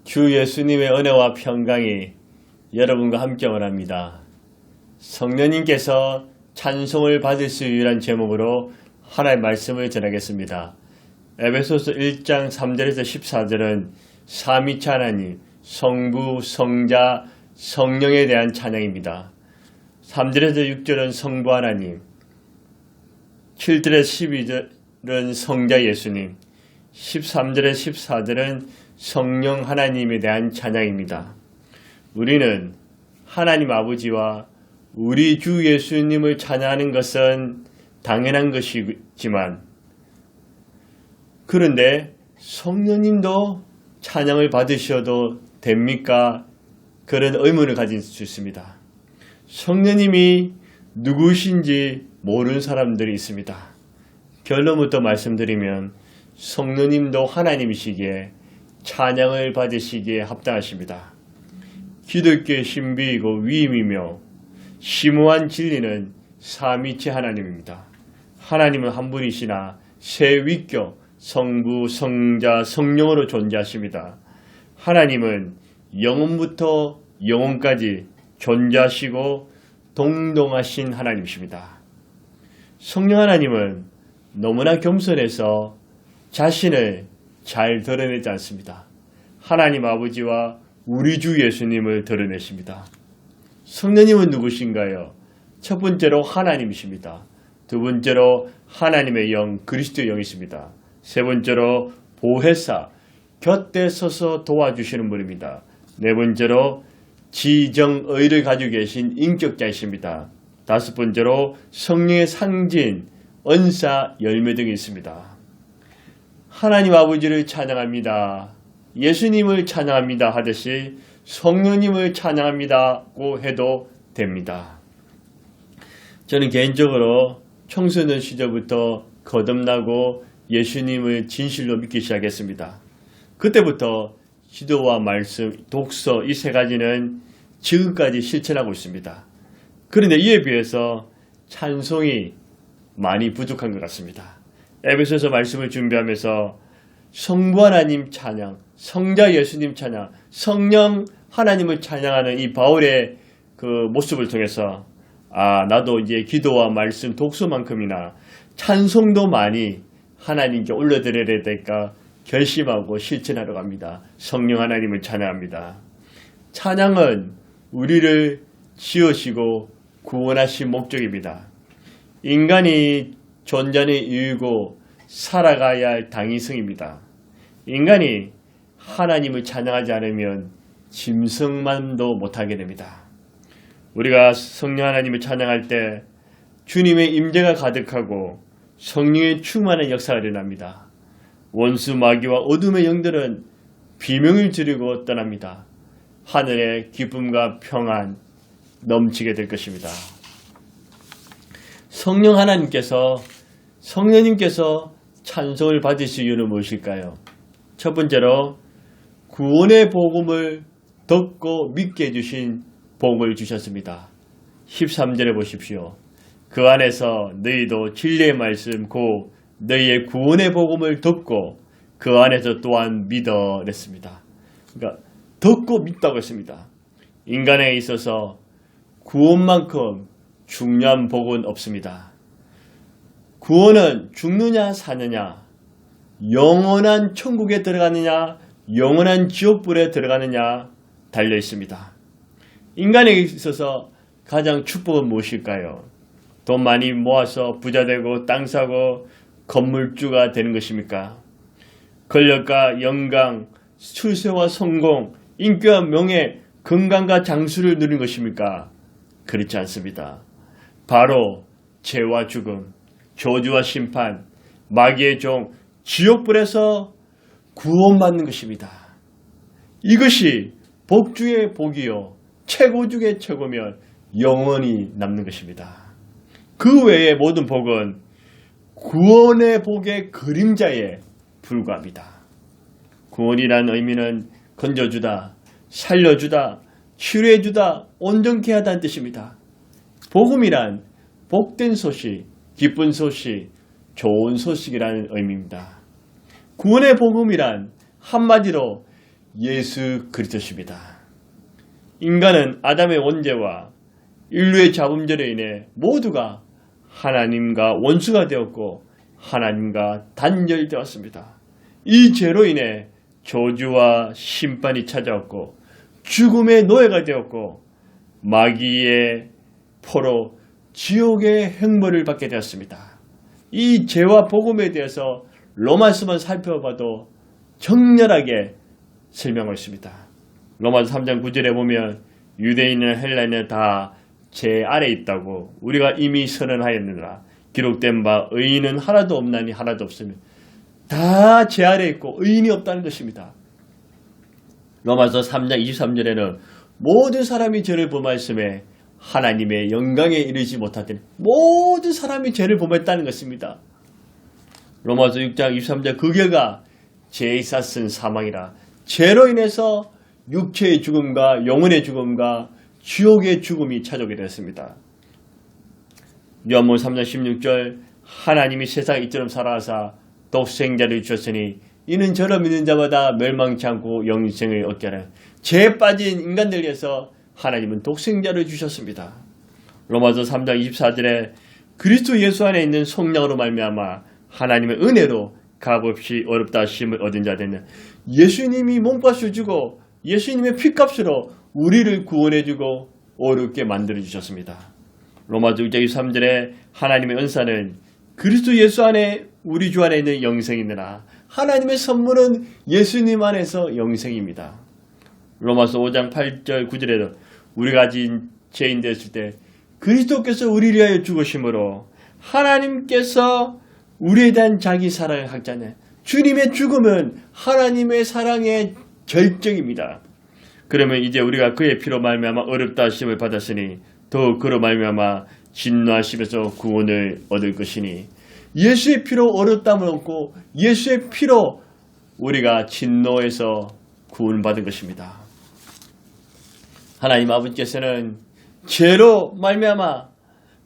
주 예수님의 은혜와 평강이 여러분과 함께 원합니다. 성령님께서 찬송을 받을 수 유일한 제목으로 하나의 말씀을 전하겠습니다. 에베소서 1장 3절에서 14절은 삼위체 하나님, 성부, 성자, 성령에 대한 찬양입니다. 3절에서 6절은 성부 하나님, 7절에서 12절은 성자 예수님, 13절에서 14절은 성령 하나님에 대한 찬양입니다. 우리는 하나님 아버지와 우리 주 예수님을 찬양하는 것은 당연한 것이지만, 그런데 성령님도 찬양을 받으셔도 됩니까? 그런 의문을 가질 수 있습니다. 성령님이 누구신지 모르는 사람들이 있습니다. 결론부터 말씀드리면 성령님도 하나님이시기에 찬양을 받으시기에 합당하십니다. 기독교의 신비이고 위임이며 심오한 진리는 삼위체 하나님입니다. 하나님은 한 분이시나 세 위격 성부, 성자, 성령으로 존재하십니다. 하나님은 영원부터 영원까지 존재하시고 동동하신 하나님이십니다. 성령 하나님은 너무나 겸손해서 자신을 잘 드러내지 않습니다. 하나님 아버지와 우리 주 예수님을 드러내십니다. 성령님은 누구신가요? 첫 번째로 하나님이십니다. 두 번째로 하나님의 영, 그리스도의 영이십니다. 세 번째로 보혜사, 곁에 서서 도와주시는 분입니다. 네 번째로 지정의를 가지고 계신 인격자이십니다. 다섯 번째로 성령의 상징, 은사, 열매 등이 있습니다. 하나님 아버지를 찬양합니다. 예수님을 찬양합니다 하듯이 성령님을 찬양합니다고 해도 됩니다. 저는 개인적으로 청소년 시절부터 거듭나고 예수님을 진실로 믿기 시작했습니다. 그때부터 기도와 말씀, 독서 이 세 가지는 지금까지 실천하고 있습니다. 그런데 이에 비해서 찬송이 많이 부족한 것 같습니다. 에베소서 말씀을 준비하면서 성부 하나님 찬양, 성자 예수님 찬양, 성령 하나님을 찬양하는 이 바울의 그 모습을 통해서 나도 이제 기도와 말씀, 독서만큼이나 찬송도 많이 하나님께 올려드려야 될까 결심하고 실천하러 갑니다. 성령 하나님을 찬양합니다. 찬양은 우리를 지으시고 구원하신 목적입니다. 인간이 존재하는 이유고 살아가야 할 당위성입니다. 인간이 하나님을 찬양하지 않으면 짐승만도 못하게 됩니다. 우리가 성령 하나님을 찬양할 때 주님의 임재가 가득하고 성령의 충만한 역사가 일어납니다. 원수 마귀와 어둠의 영들은 비명을 지르고 떠납니다. 하늘의 기쁨과 평안 넘치게 될 것입니다. 성령님께서 찬송을 받으실 이유는 무엇일까요? 첫 번째로 구원의 복음을 듣고 믿게 해주신 복을 주셨습니다. 13절에 보십시오. 그 안에서 너희도 진리의 말씀 곧 너희의 구원의 복음을 듣고 그 안에서 또한 믿어 냈습니다. 그러니까 듣고 믿다고 했습니다. 인간에 있어서 구원만큼 중요한 복은 없습니다. 구원은 죽느냐 사느냐, 영원한 천국에 들어가느냐, 영원한 지옥불에 들어가느냐 달려 있습니다. 인간에 있어서 가장 축복은 무엇일까요? 돈 많이 모아서 부자 되고 땅 사고 건물주가 되는 것입니까? 권력과 영광, 출세와 성공, 인기와 명예, 건강과 장수를 누리는 것입니까? 그렇지 않습니다. 바로 죄와 죽음, 저주와 심판, 마귀의 종, 지옥불에서 구원받는 것입니다. 이것이 복 중의 복이요 최고 중의 최고면 영원히 남는 것입니다. 그 외의 모든 복은 구원의 복의 그림자에 불과합니다. 구원이라는 의미는 건져주다, 살려주다, 치료해주다, 온전케 하다는 뜻입니다. 복음이란 복된 소식, 기쁜 소식, 좋은 소식이라는 의미입니다. 구원의 복음이란 한마디로 예수 그리스도십니다. 인간은 아담의 원죄와 인류의 잡음죄로 인해 모두가 하나님과 원수가 되었고 하나님과 단절되었습니다. 이 죄로 인해 저주와 심판이 찾아왔고 죽음의 노예가 되었고 마귀의 포로 지옥의 행벌을 받게 되었습니다. 이 죄와 복음에 대해서 로마서만 살펴봐도 정렬하게 설명하고 있습니다. 로마서 3장 9절에 보면 유대인이나 헬라인은 다 죄 아래 있다고 우리가 이미 선언하였느라 기록된 바 의인은 하나도 없나니 하나도 없으면 다 죄 아래 있고 의인이 없다는 것입니다. 로마서 3장 23절에는 모든 사람이 죄를 범하였음에 하나님의 영광에 이르지 못하더니 모든 사람이 죄를 범했다는 것입니다. 로마서 6장 23절 그 결과 죄의 쌌은 사망이라 죄로 인해서 육체의 죽음과 영혼의 죽음과 지옥의 죽음이 찾아오게 되었습니다. 요한복음 3장 16절 하나님이 세상에 이처럼 사랑하사 독생자를 주셨으니 이는 저를 믿는 자마다 멸망치 않고 영생을 얻게 하라. 죄에 빠진 인간들 위해서 하나님은 독생자를 주셨습니다. 로마서 3장 24절에 그리스도 예수 안에 있는 성령으로 말미암아 하나님의 은혜로 값없이 어렵다 하심을 얻은 자 되는 예수님이 몸값을 주고 예수님의 피값으로 우리를 구원해주고 어렵게 만들어주셨습니다. 로마서 6장 23절에 하나님의 은사는 그리스도 예수 안에 우리 주 안에 있는 영생이니라. 하나님의 선물은 예수님 안에서 영생입니다. 로마서 5장 8절 9절에도 우리가 가진 죄인 되었을 때 그리스도께서 우리를 위하여 죽으심으로 하나님께서 우리에 대한 자기 사랑을 확장해 주님의 죽음은 하나님의 사랑의 결정입니다. 그러면 이제 우리가 그의 피로 말미암아 어렵다 하심을 받았으니 더욱 그로 말미암아 진노하심에서 구원을 얻을 것이니 예수의 피로 어렵다함을 얻고 예수의 피로 우리가 진노에서 구원받은 것입니다. 하나님 아버지께서는 죄로 말미암아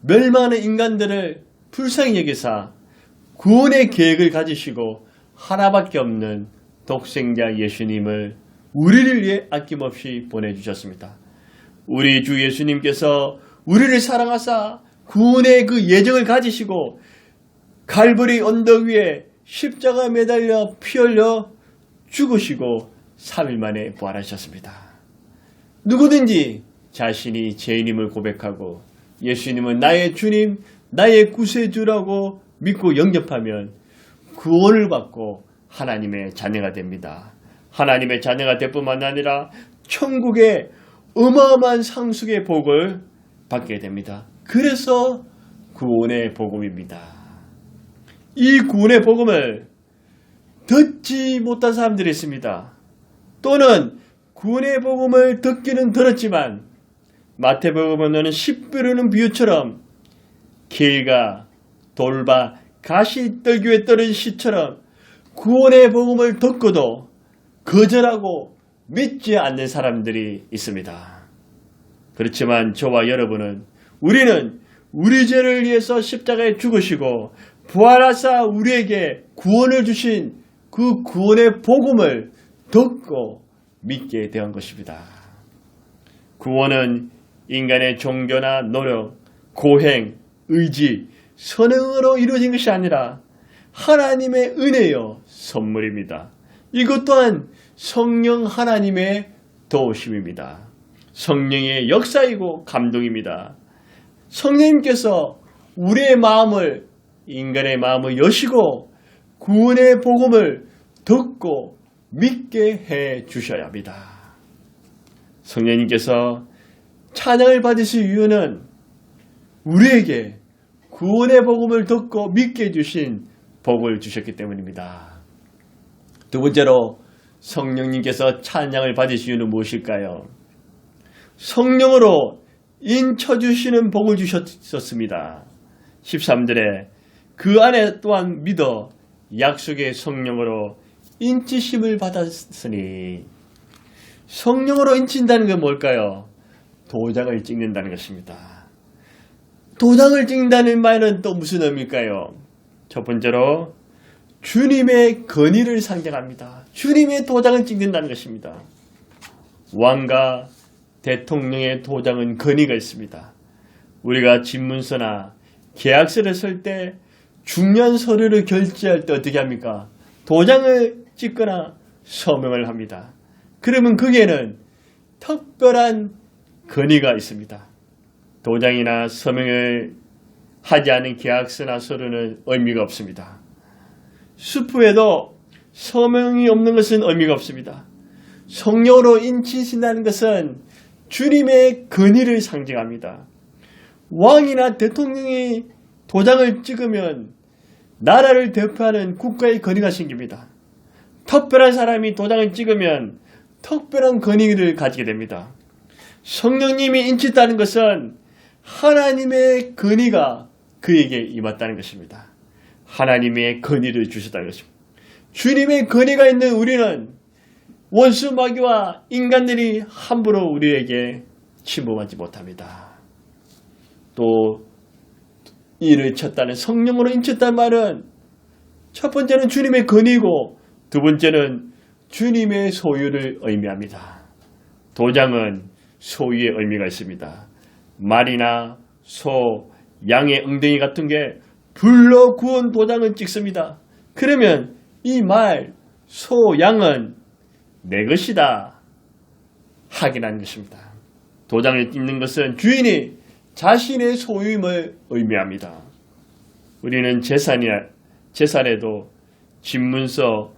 멸망하는 인간들을 불쌍히 여기사 구원의 계획을 가지시고 하나밖에 없는 독생자 예수님을 우리를 위해 아낌없이 보내주셨습니다. 우리 주 예수님께서 우리를 사랑하사 구원의 그 예정을 가지시고 갈보리 언덕 위에 십자가 매달려 피 흘려 죽으시고 3일 만에 부활하셨습니다. 누구든지 자신이 죄인임을 고백하고 예수님은 나의 주님, 나의 구세주라고 믿고 영접하면 구원을 받고 하나님의 자녀가 됩니다. 하나님의 자녀가 될 뿐만 아니라 천국의 어마어마한 상속의 복을 받게 됩니다. 그래서 구원의 복음입니다. 이 구원의 복음을 듣지 못한 사람들이 있습니다. 또는 구원의 복음을 듣기는 들었지만 마태복음에는 씨뿌리는 비유처럼 길가 돌바 가시 떨기에 떨어진 시처럼 구원의 복음을 듣고도 거절하고 믿지 않는 사람들이 있습니다. 그렇지만 저와 여러분은 우리는 우리 죄를 위해서 십자가에 죽으시고 부활하사 우리에게 구원을 주신 그 구원의 복음을 듣고 믿게 된 것입니다. 구원은 인간의 종교나 노력, 고행, 의지, 선행으로 이루어진 것이 아니라 하나님의 은혜요 선물입니다. 이것 또한 성령 하나님의 도우심입니다. 성령의 역사이고 감동입니다. 성령님께서 우리의 마음을 인간의 마음을 여시고 구원의 복음을 듣고 믿게 해 주셔야 합니다. 성령님께서 찬양을 받으실 이유는 우리에게 구원의 복음을 듣고 믿게 해주신 복을 주셨기 때문입니다. 두 번째로 성령님께서 찬양을 받으실 이유는 무엇일까요? 성령으로 인쳐주시는 복을 주셨습니다. 13절에 그 안에 또한 믿어 약속의 성령으로 인치심을 받았으니 성령으로 인친다는 건 뭘까요? 도장을 찍는다는 것입니다. 도장을 찍는다는 말은 또 무슨 의미일까요? 첫 번째로 주님의 건의를 상징합니다. 주님의 도장을 찍는다는 것입니다. 왕과 대통령의 도장은 건의가 있습니다. 우리가 집문서나 계약서를 쓸 때 중요한 서류를 결제할 때 어떻게 합니까? 도장을 찍거나 서명을 합니다. 그러면 거기에는 특별한 건의가 있습니다. 도장이나 서명을 하지 않은 계약서나 서류는 의미가 없습니다. 수표에도 서명이 없는 것은 의미가 없습니다. 성령으로 인치신다는 것은 주님의 건의를 상징합니다. 왕이나 대통령이 도장을 찍으면 나라를 대표하는 국가의 건의가 생깁니다. 특별한 사람이 도장을 찍으면 특별한 건의를 가지게 됩니다. 성령님이 인치했다는 것은 하나님의 건의가 그에게 임했다는 것입니다. 하나님의 건의를 주셨다는 것입니다. 주님의 건의가 있는 우리는 원수 마귀와 인간들이 함부로 우리에게 침범하지 못합니다. 또 이를 쳤다는 성령으로 인쳤다는 말은 첫 번째는 주님의 건의고 두 번째는 주님의 소유를 의미합니다. 도장은 소유의 의미가 있습니다. 말이나 소, 양의 엉덩이 같은 게 불러 구운 도장을 찍습니다. 그러면 이 말, 소, 양은 내 것이다 확인하는 것입니다. 도장을 찍는 것은 주인이 자신의 소유임을 의미합니다. 우리는 재산에도 집문서,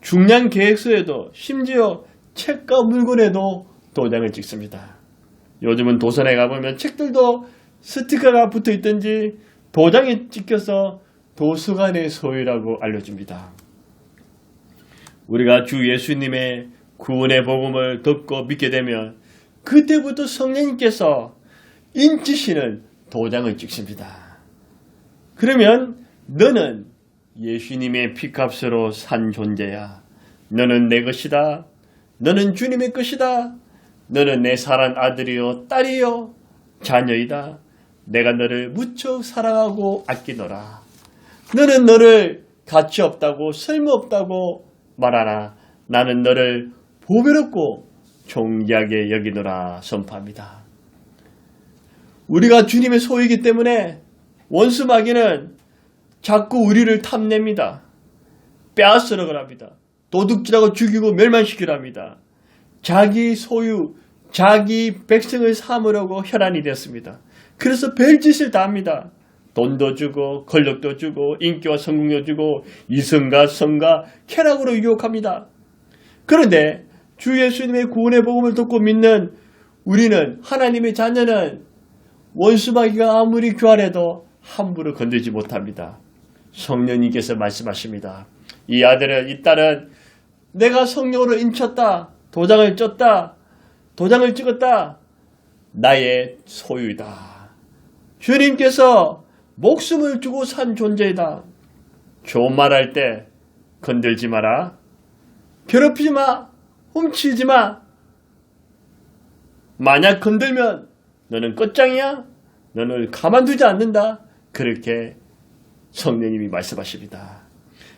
중요한 계획서에도 심지어 책과 물건에도 도장을 찍습니다. 요즘은 도서관에 가보면 책들도 스티커가 붙어 있든지 도장이 찍혀서 도서관의 소유라고 알려줍니다. 우리가 주 예수님의 구원의 복음을 듣고 믿게 되면 그때부터 성령님께서 인치시는 도장을 찍습니다. 그러면 너는 예수님의 피값으로 산 존재야. 너는 내 것이다. 너는 주님의 것이다. 너는 내 사랑하는 아들이요 딸이요 자녀이다. 내가 너를 무척 사랑하고 아끼노라. 너는 너를 가치 없다고 쓸모없다고 말하나 나는 너를 보배롭고 존귀하게 여기노라 선포합니다. 우리가 주님의 소유이기 때문에 원수 마귀는 자꾸 우리를 탐냅니다. 빼앗으려고 합니다. 도둑질하고 죽이고 멸망시키려 합니다. 자기 소유, 자기 백성을 삼으려고 혈안이 되었습니다. 그래서 별짓을 다 합니다. 돈도 주고 권력도 주고 인기와 성공도 주고 이성과 성과 쾌락으로 유혹합니다. 그런데 주 예수님의 구원의 복음을 듣고 믿는 우리는 하나님의 자녀는 원수마귀가 아무리 교활해도 함부로 건들지 못합니다. 성령님께서 말씀하십니다. 이 아들은 이 딸은 내가 성령으로 인쳤다. 도장을 쪘다. 도장을 찍었다. 나의 소유이다. 주님께서 목숨을 주고 산 존재이다. 좋은 말 할 때 건들지 마라. 괴롭히지 마. 훔치지 마. 만약 건들면 너는 끝장이야. 너는 가만두지 않는다. 그렇게 성령님이 말씀하십니다.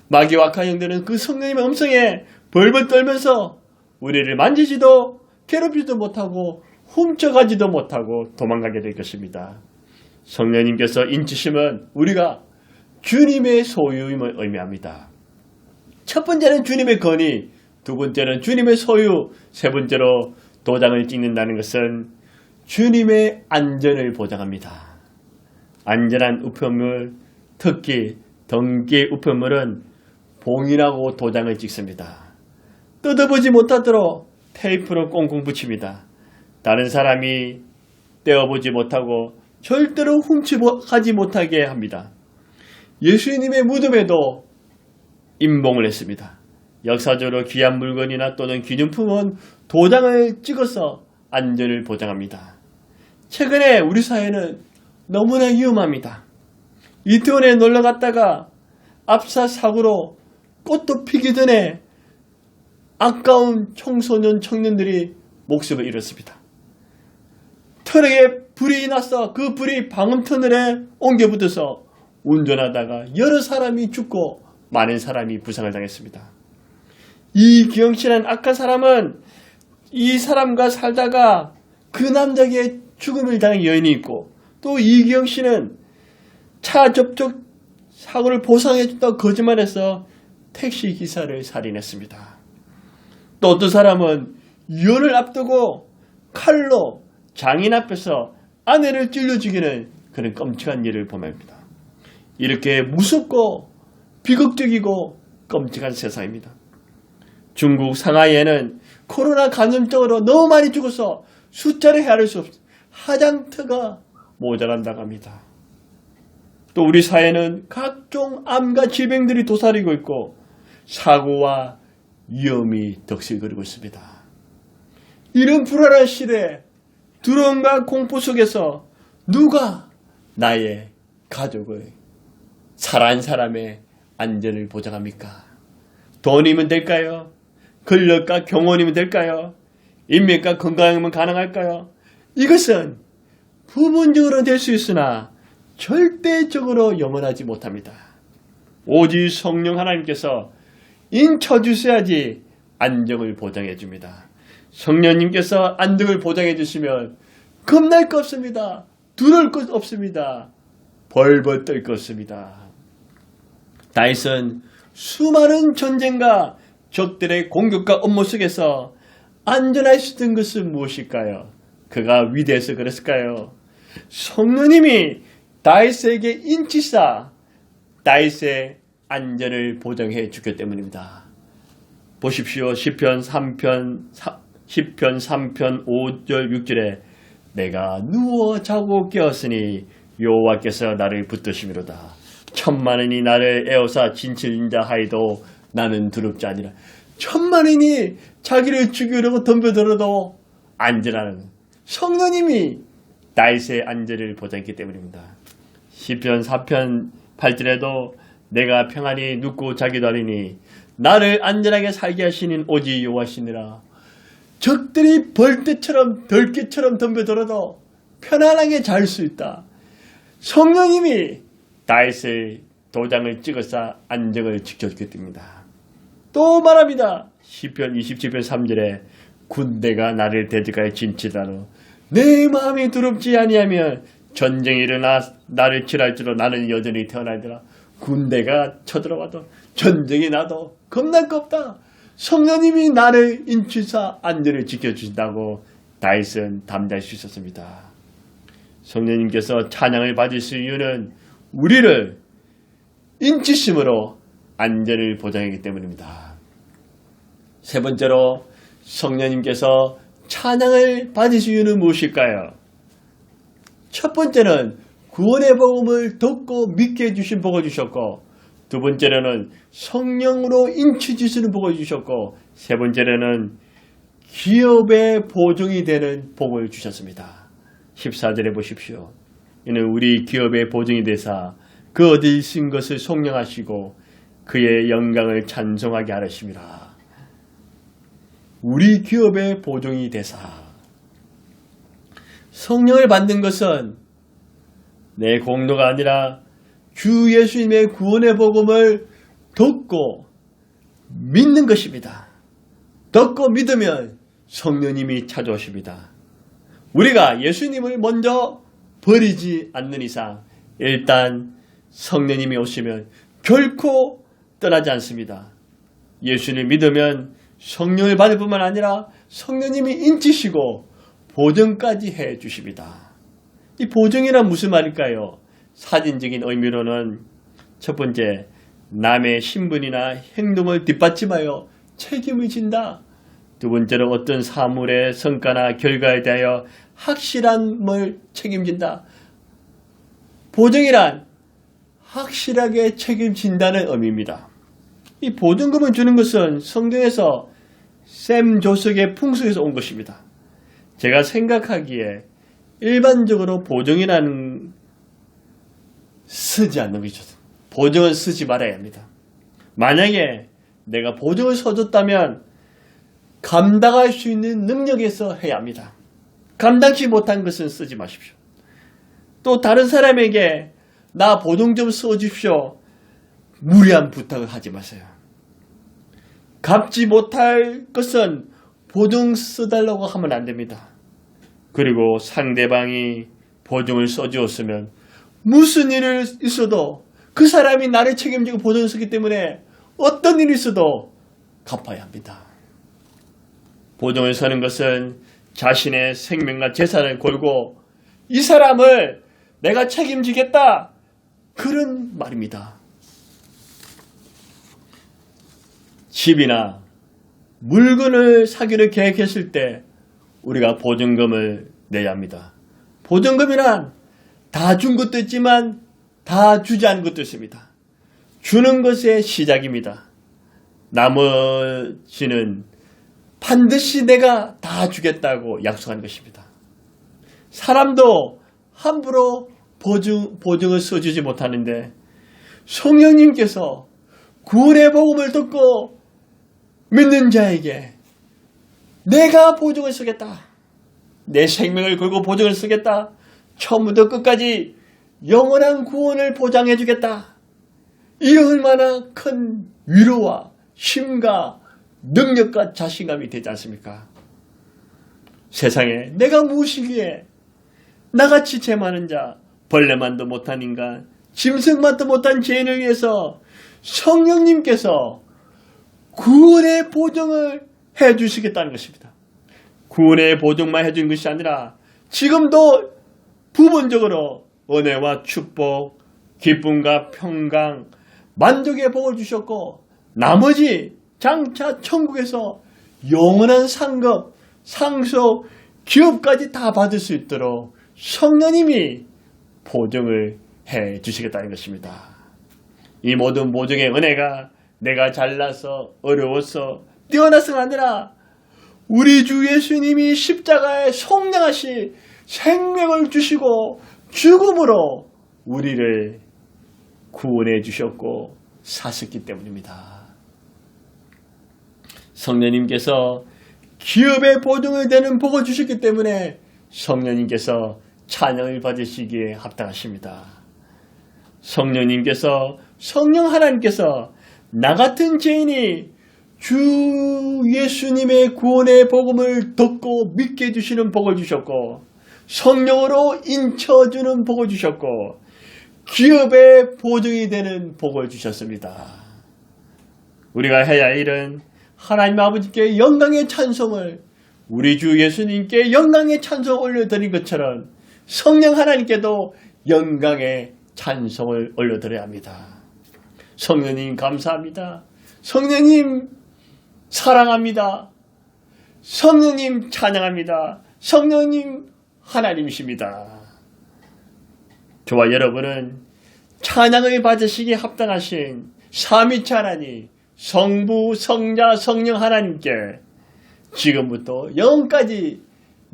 마귀와 악한 영들은 그 성령님의 음성에 벌벌 떨면서 우리를 만지지도 괴롭히지도 못하고 훔쳐가지도 못하고 도망가게 될 것입니다. 성령님께서 인치심은 우리가 주님의 소유임을 의미합니다. 첫 번째는 주님의 건의, 두 번째는 주님의 소유, 세 번째로 도장을 찍는다는 것은 주님의 안전을 보장합니다. 안전한 우편물, 특히 등기의 우편물은 봉인하고 도장을 찍습니다. 뜯어보지 못하도록 테이프로 꽁꽁 붙입니다. 다른 사람이 떼어보지 못하고 절대로 훔쳐가지 못하게 합니다. 예수님의 무덤에도 임봉을 했습니다. 역사적으로 귀한 물건이나 또는 기념품은 도장을 찍어서 안전을 보장합니다. 최근에 우리 사회는 너무나 위험합니다. 이태원에 놀러 갔다가 압사 사고로 꽃도 피기 전에 아까운 청소년 청년들이 목숨을 잃었습니다. 트럭에 불이 나서 그 불이 방음터널에 옮겨 붙어서 운전하다가 여러 사람이 죽고 많은 사람이 부상을 당했습니다. 이기영 씨라는 악한 사람은 이 사람과 살다가 그 남자에게 죽음을 당한 여인이 있고, 또 이기영 씨는 차 접촉 사고를 보상해준다고 거짓말해서 택시 기사를 살인했습니다. 또 어떤 사람은 이혼을 앞두고 칼로 장인 앞에서 아내를 찔러 죽이는 그런 끔찍한 일을 범합니다. 이렇게 무섭고 비극적이고 끔찍한 세상입니다. 중국 상하이에는 코로나 감염증으로 너무 많이 죽어서 숫자를 헤아릴 수 없어 화장터가 모자란다고 합니다. 또 우리 사회는 각종 암과 질병들이 도사리고 있고 사고와 위험이 덕실거리고 있습니다. 이런 불안한 시대에 두려움과 공포 속에서 누가 나의 가족을 사랑하는 사람의 안전을 보장합니까? 돈이면 될까요? 권력과 경원이면 될까요? 인맥과 건강이면 가능할까요? 이것은 부분적으로 될 수 있으나 절대적으로 영원하지 못합니다. 오직 성령 하나님께서 인쳐주셔야지 안정을 보장해 줍니다. 성령님께서 안정을 보장해 주시면 겁날 것 없습니다. 두려울 것 없습니다. 벌벌 떨 것 없습니다. 다윗은 수많은 전쟁과 적들의 공격과 업무 속에서 안전할 수 있던 것은 무엇일까요? 그가 위대해서 그랬을까요? 성령님이 다윗에게 인치사 다윗의 안전을 보장해 주기 때문입니다. 보십시오. 시편 3편 5절 6절에 내가 누워 자고 깨었으니 여호와께서 나를 붙드심이로다. 천만인이 나를 에워싸 진칠인자 하이도 나는 두렵지 아니라. 천만인이 자기를 죽이려고 덤벼들어도 안전하는 성령님이 다윗의 안전을 보장했기 때문입니다. 시편 4편 8절에도 내가 평안히 눕고 자기도 하리니 나를 안전하게 살게 하시는 오직 여호와시니라. 적들이 벌떼처럼 덜개처럼 덤벼들어도 편안하게 잘 수 있다. 성령님이 다윗의 도장을 찍어서 안정을 지켜주기 때문입니다. 또 말합니다. 시편 27편 3절에 군대가 나를 대적하여 진치다로 내 마음이 두렵지 아니하면 전쟁이 일어나 나를 칠할지로 나는 여전히 태어나더라. 군대가 쳐들어와도 전쟁이 나도 겁날 거 없다. 성령님이 나를 인치사 안전을 지켜주신다고 다윗은 담대할 수 있었습니다. 성령님께서 찬양을 받으실 이유는 우리를 인치심으로 안전을 보장하기 때문입니다. 세 번째로 성령님께서 찬양을 받으실 이유는 무엇일까요? 첫 번째는 구원의 복음을 듣고 믿게 해주신 복을 주셨고, 두 번째로는 성령으로 인치주시는 복을 주셨고, 세 번째로는 기업의 보증이 되는 복을 주셨습니다. 14절에 보십시오. 이는 우리 기업의 보증이 되사 그 얻으신 것을 속량하시고 그의 영광을 찬송하게 하심이라. 우리 기업의 보증이 되사. 성령을 받는 것은 내 공로가 아니라 주 예수님의 구원의 복음을 듣고 믿는 것입니다. 듣고 믿으면 성령님이 찾아오십니다. 우리가 예수님을 먼저 버리지 않는 이상 일단 성령님이 오시면 결코 떠나지 않습니다. 예수님을 믿으면 성령을 받을 뿐만 아니라 성령님이 인치시고 보증까지 해 주십니다. 이 보증이란 무슨 말일까요? 사진적인 의미로는 첫 번째, 남의 신분이나 행동을 뒷받침하여 책임을 진다. 두 번째로 어떤 사물의 성과나 결과에 대하여 확실함을 책임진다. 보증이란 확실하게 책임진다는 의미입니다. 이 보증금을 주는 것은 성경에서 샘 조석의 풍속에서 온 것입니다. 제가 생각하기에 일반적으로 보증이라는 쓰지 않는 것이죠. 보증은 쓰지 말아야 합니다. 만약에 내가 보증을 써줬다면 감당할 수 있는 능력에서 해야 합니다. 감당치 못한 것은 쓰지 마십시오. 또 다른 사람에게 나 보증 좀 써주십시오. 무리한 부탁을 하지 마세요. 갚지 못할 것은 보증 써달라고 하면 안 됩니다. 그리고 상대방이 보증을 써주었으면 무슨 일이 있어도 그 사람이 나를 책임지고 보증을 쓰기 때문에 어떤 일이 있어도 갚아야 합니다. 보증을 서는 것은 자신의 생명과 재산을 걸고 이 사람을 내가 책임지겠다, 그런 말입니다. 집이나 물건을 사기를 계획했을 때 우리가 보증금을 내야 합니다. 보증금이란 다 준 것도 있지만 다 주지 않은 것도 있습니다. 주는 것의 시작입니다. 나머지는 반드시 내가 다 주겠다고 약속한 것입니다. 사람도 함부로 보증을 써주지 못하는데 성령님께서 구원의 복음을 듣고 믿는 자에게 내가 보증을 쓰겠다, 내 생명을 걸고 보증을 쓰겠다, 처음부터 끝까지 영원한 구원을 보장해 주겠다, 이 얼마나 큰 위로와 힘과 능력과 자신감이 되지 않습니까? 세상에 내가 무엇이기에 나같이 죄 많은 자, 벌레만도 못한 인간, 짐승만도 못한 죄인을 위해서 성령님께서 구원의 보증을 해주시겠다는 것입니다. 구원의 보증만 해주는 것이 아니라 지금도 부분적으로 은혜와 축복, 기쁨과 평강, 만족의 복을 주셨고 나머지 장차 천국에서 영원한 상급, 상속, 기업까지 다 받을 수 있도록 성령님이 보증을 해 주시겠다는 것입니다. 이 모든 보증의 은혜가 내가 잘나서 어려워서 뛰어나서가 아니라 우리 주 예수님이 십자가에 속량하시 생명을 주시고 죽음으로 우리를 구원해 주셨고 사셨기 때문입니다. 성령님께서 기업의 보증을 되는 복을 주셨기 때문에 성령님께서 찬양을 받으시기에 합당하십니다. 성령님께서, 성령 하나님께서 나 같은 죄인이 주 예수님의 구원의 복음을 듣고 믿게 해주시는 복을 주셨고 성령으로 인쳐주는 복을 주셨고 기업의 보증이 되는 복을 주셨습니다. 우리가 해야 할 일은 하나님 아버지께 영광의 찬송을, 우리 주 예수님께 영광의 찬송을 올려드린 것처럼 성령 하나님께도 영광의 찬송을 올려드려야 합니다. 성령님 감사합니다. 성령님 사랑합니다. 성령님 찬양합니다. 성령님 하나님이십니다. 저와 여러분은 찬양을 받으시기에 합당하신 삼위체 하나님, 성부, 성자, 성령 하나님께 지금부터 영까지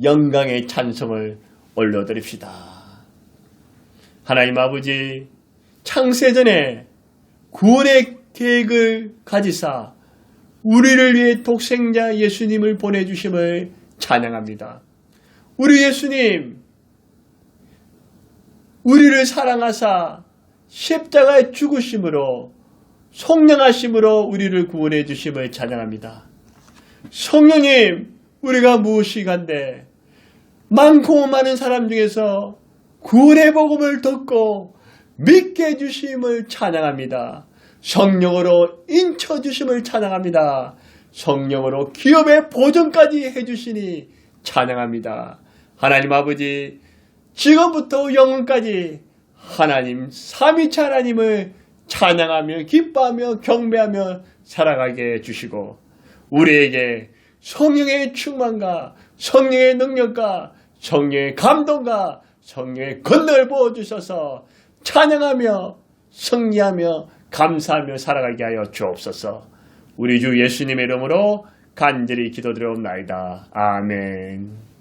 영광의 찬송을 올려드립시다. 하나님 아버지, 창세전에 구원의 계획을 가지사 우리를 위해 독생자 예수님을 보내주심을 찬양합니다. 우리 예수님, 우리를 사랑하사 십자가에 죽으심으로 속량하심으로 우리를 구원해 주심을 찬양합니다. 성령님, 우리가 무엇이간데 많고 많은 사람 중에서 구원의 복음을 듣고 믿게 해주심을 찬양합니다. 성령으로 인쳐주심을 찬양합니다. 성령으로 기업의 보증까지 해주시니 찬양합니다. 하나님 아버지, 지금부터 영원까지 하나님 삼위체 하나님을 찬양하며 기뻐하며 경배하며 살아가게 해주시고 우리에게 성령의 충만과 성령의 능력과 성령의 감동과 성령의 권능을 부어주셔서 찬양하며 승리하며 감사하며 살아가게 하여 주옵소서. 우리 주 예수님의 이름으로 간절히 기도드려옵나이다. 아멘.